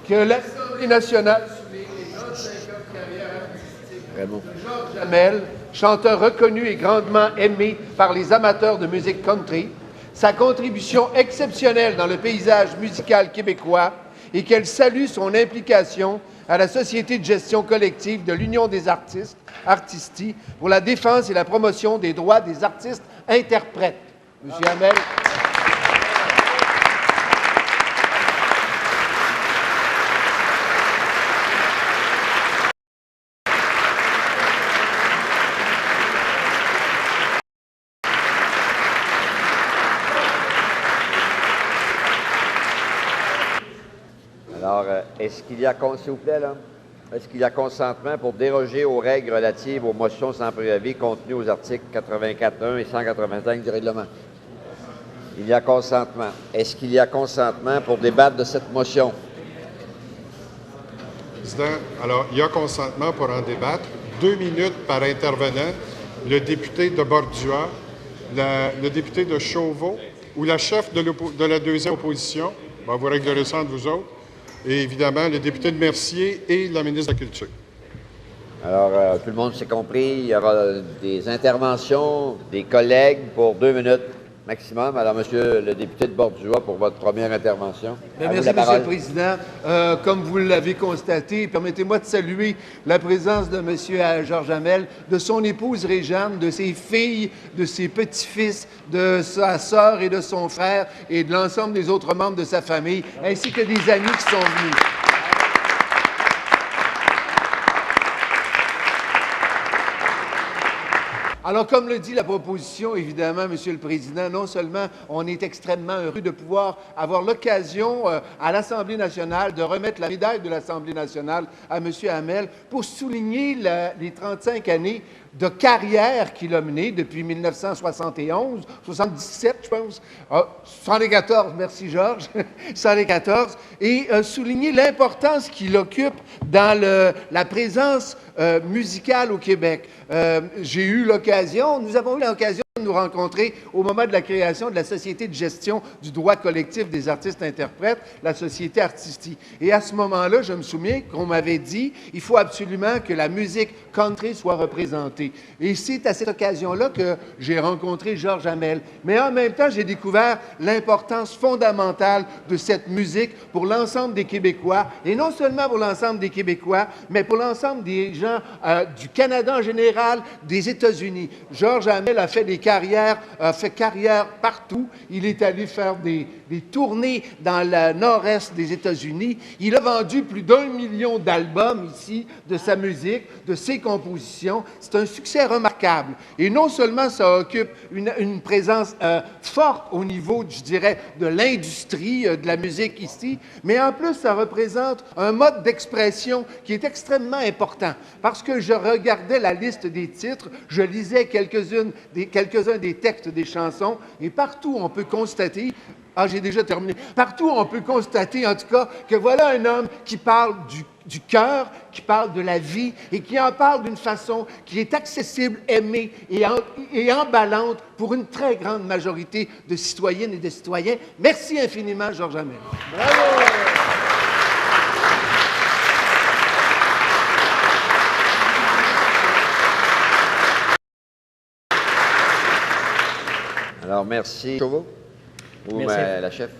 que l'Assemblée nationale souligne les 35 ans de carrière artistique de Georges Hamel, chanteur reconnu et grandement aimé par les amateurs de musique country, sa contribution exceptionnelle dans le paysage musical québécois et qu'elle salue son implication à la Société de gestion collective de l'Union des artistes, Artistis, pour la défense et la promotion des droits des artistes interprètes. Monsieur Hamel. Alors, est-ce qu'il y a, s'il vous plaît, là, est-ce qu'il y a consentement pour déroger aux règles relatives aux motions sans préavis contenues aux articles 84.1 et 185 du règlement? Il y a consentement. Est-ce qu'il y a consentement pour débattre de cette motion? Président, alors, il y a consentement pour en débattre. 2 minutes par intervenant. Le député de Bordua, le député de Chauveau ou la chef de la deuxième opposition. Bon, vous réglerez ça entre vous autres. Et évidemment, le député de Mercier et la ministre de la Culture. Alors, tout le monde s'est compris. Il y aura des interventions des collègues pour 2 minutes maximum. Alors, monsieur le député de Bordua, pour votre première intervention. Merci, Monsieur le Président. Comme vous l'avez constaté, permettez-moi de saluer la présence de Monsieur Georges Hamel, de son épouse Réjeanne, de ses filles, de ses petits-fils, de sa sœur et de son frère et de l'ensemble des autres membres de sa famille, ainsi que des amis qui sont venus. Alors, comme le dit la proposition, évidemment, Monsieur le Président, non seulement on est extrêmement heureux de pouvoir avoir l'occasion à l'Assemblée nationale de remettre la médaille de l'Assemblée nationale à M. Hamel pour souligner les 35 années de carrière qu'il a menée depuis 1971, 77, je pense, 114, merci Georges, 114, et souligner l'importance qu'il occupe dans la présence musicale au Québec. Nous avons eu l'occasion de nous rencontrer au moment de la création de la Société de gestion du droit collectif des artistes-interprètes, la Société Artistis. Et à ce moment-là, je me souviens qu'on m'avait dit il faut absolument que la musique country soit représentée. Et c'est à cette occasion-là que j'ai rencontré Georges Hamel. Mais en même temps, j'ai découvert l'importance fondamentale de cette musique pour l'ensemble des Québécois, et non seulement pour l'ensemble des Québécois, mais pour l'ensemble des gens du Canada en général, des États-Unis. Georges Hamel a fait carrière partout. Il est allé faire des tournées dans le nord-est des États-Unis. Il a vendu plus d'1 million d'albums ici, de sa musique, de ses compositions. C'est un succès remarquable. Et non seulement ça occupe une présence forte au niveau, je dirais, de l'industrie de la musique ici, mais en plus, ça représente un mode d'expression qui est extrêmement important. Parce que je regardais la liste des titres, je lisais quelques-uns des textes des chansons, et partout on peut constater, j'ai déjà terminé, partout on peut constater en tout cas que voilà un homme qui parle du cœur, qui parle de la vie et qui en parle d'une façon qui est accessible, aimée et emballante pour une très grande majorité de citoyennes et de citoyens. Merci infiniment, Georges Hamel. Bravo! Alors, merci. Chauveau? Ou la chef?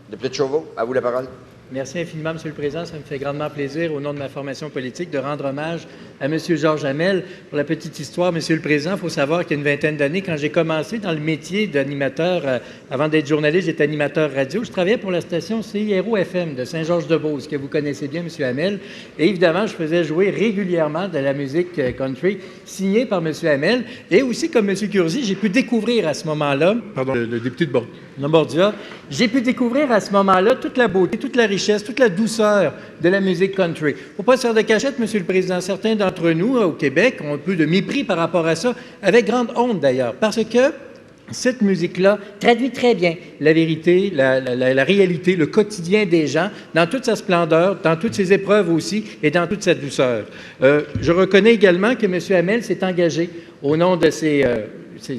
Député Chauveau, à vous la parole. Merci infiniment, M. le Président. Ça me fait grandement plaisir, au nom de ma formation politique, de rendre hommage à M. Georges Hamel. Pour la petite histoire, M. le Président, il faut savoir qu'il y a une vingtaine d'années, quand j'ai commencé dans le métier d'animateur, avant d'être journaliste, j'étais animateur radio, je travaillais pour la station CIRO-FM de Saint-Georges-de-Beauce, que vous connaissez bien, M. Hamel. Et évidemment, je faisais jouer régulièrement de la musique country signée par M. Hamel. Et aussi, comme M. Curzi, j'ai pu découvrir à ce moment-là... Pardon, le député de Bordua, j'ai pu découvrir à ce moment-là toute la beauté, toute la richesse, toute la douceur de la musique country. Il ne faut pas se faire de cachette, M. le Président. Certains d'entre nous, au Québec, ont un peu de mépris par rapport à ça, avec grande honte d'ailleurs, parce que cette musique-là traduit très bien la vérité, la réalité, le quotidien des gens, dans toute sa splendeur, dans toutes ses épreuves aussi, et dans toute sa douceur. Je reconnais également que M. Hamel s'est engagé au nom de ses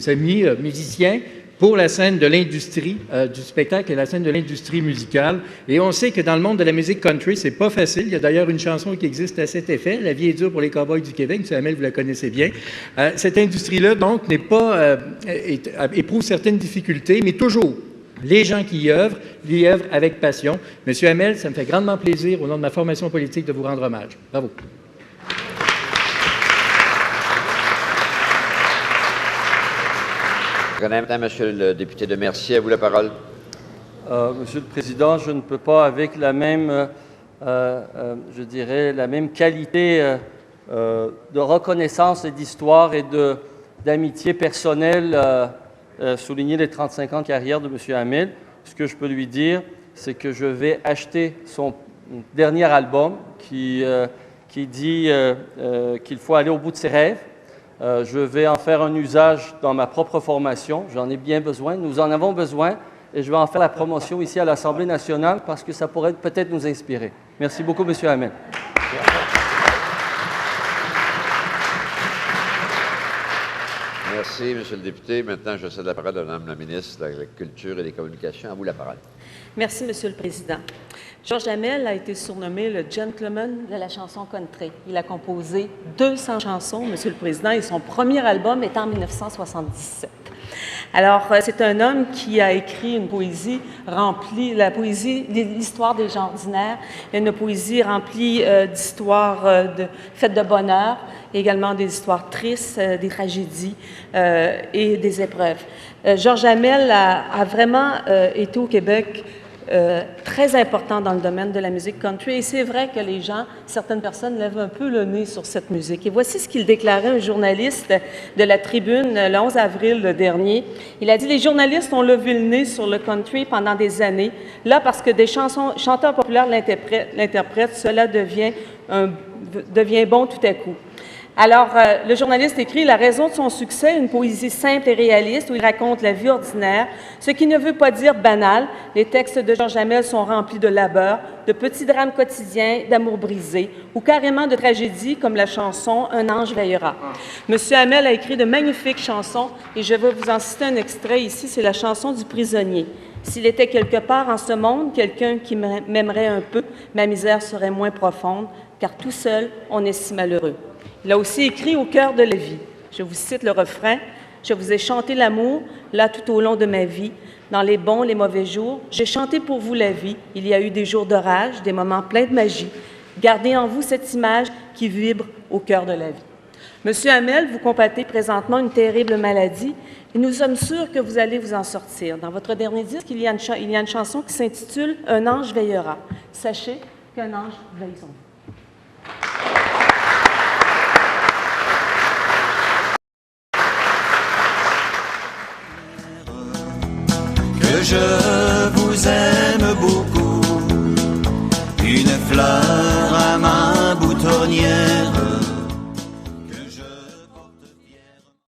amis musiciens pour la scène de l'industrie du spectacle et la scène de l'industrie musicale. Et on sait que dans le monde de la musique country, c'est pas facile. Il y a d'ailleurs une chanson qui existe à cet effet, La vie est dure pour les cowboys du Québec. M. Hamel, vous la connaissez bien. Cette industrie-là, donc, éprouve certaines difficultés, mais toujours, les gens qui y œuvrent avec passion. M. Hamel, ça me fait grandement plaisir, au nom de ma formation politique, de vous rendre hommage. Bravo. Monsieur le député de Mercier, à vous la parole. Monsieur le Président, je ne peux pas, avec la même, je dirais, la même qualité de reconnaissance et d'histoire et d'amitié personnelle, souligner les 35 ans de carrière de M. Hamel. Ce que je peux lui dire, c'est que je vais acheter son dernier album qui dit qu'il faut aller au bout de ses rêves. Je vais en faire un usage dans ma propre formation. J'en ai bien besoin. Nous en avons besoin. Et je vais en faire la promotion ici à l'Assemblée nationale parce que ça pourrait peut-être nous inspirer. Merci beaucoup, M. Hamel. Merci, Monsieur le député. Maintenant, je cède la parole à Mme la ministre de la Culture et des Communications. À vous la parole. Merci, Monsieur le Président. Georges Hamel a été surnommé le gentleman de la chanson country. Il a composé 200 chansons, Monsieur le Président, et son premier album est en 1977. Alors, c'est un homme qui a écrit une poésie remplie, la poésie, l'histoire des gens ordinaires, une poésie remplie d'histoires faites de bonheur, et également des histoires tristes, des tragédies et des épreuves. Georges Hamel a vraiment été au Québec très important dans le domaine de la musique country. Et c'est vrai que les gens, certaines personnes lèvent un peu le nez sur cette musique. Et voici ce qu'il déclarait un journaliste de la Tribune le 11 avril dernier. Il a dit « Les journalistes ont levé le nez sur le country pendant des années. Là, parce que des chanteurs populaires l'interprètent, cela devient bon tout à coup. » Alors, le journaliste écrit « La raison de son succès, une poésie simple et réaliste où il raconte la vie ordinaire, ce qui ne veut pas dire banal. Les textes de Georges Hamel sont remplis de labeur, de petits drames quotidiens, d'amour brisé, ou carrément de tragédies comme la chanson « Un ange veillera ». Monsieur Hamel a écrit de magnifiques chansons et je vais vous en citer un extrait ici, c'est la chanson du prisonnier. S'il était quelque part en ce monde, quelqu'un qui m'aimerait un peu, ma misère serait moins profonde, car tout seul, on est si malheureux. Il a aussi écrit « Au cœur de la vie ». Je vous cite le refrain. « Je vous ai chanté l'amour, là tout au long de ma vie. Dans les bons, les mauvais jours, j'ai chanté pour vous la vie. Il y a eu des jours d'orage, des moments pleins de magie. Gardez en vous cette image qui vibre au cœur de la vie. » Monsieur Hamel, vous combattez présentement une terrible maladie et nous sommes sûrs que vous allez vous en sortir. Dans votre dernier disque, il y a une chanson qui s'intitule « Un ange veillera ». Sachez qu'un ange veille son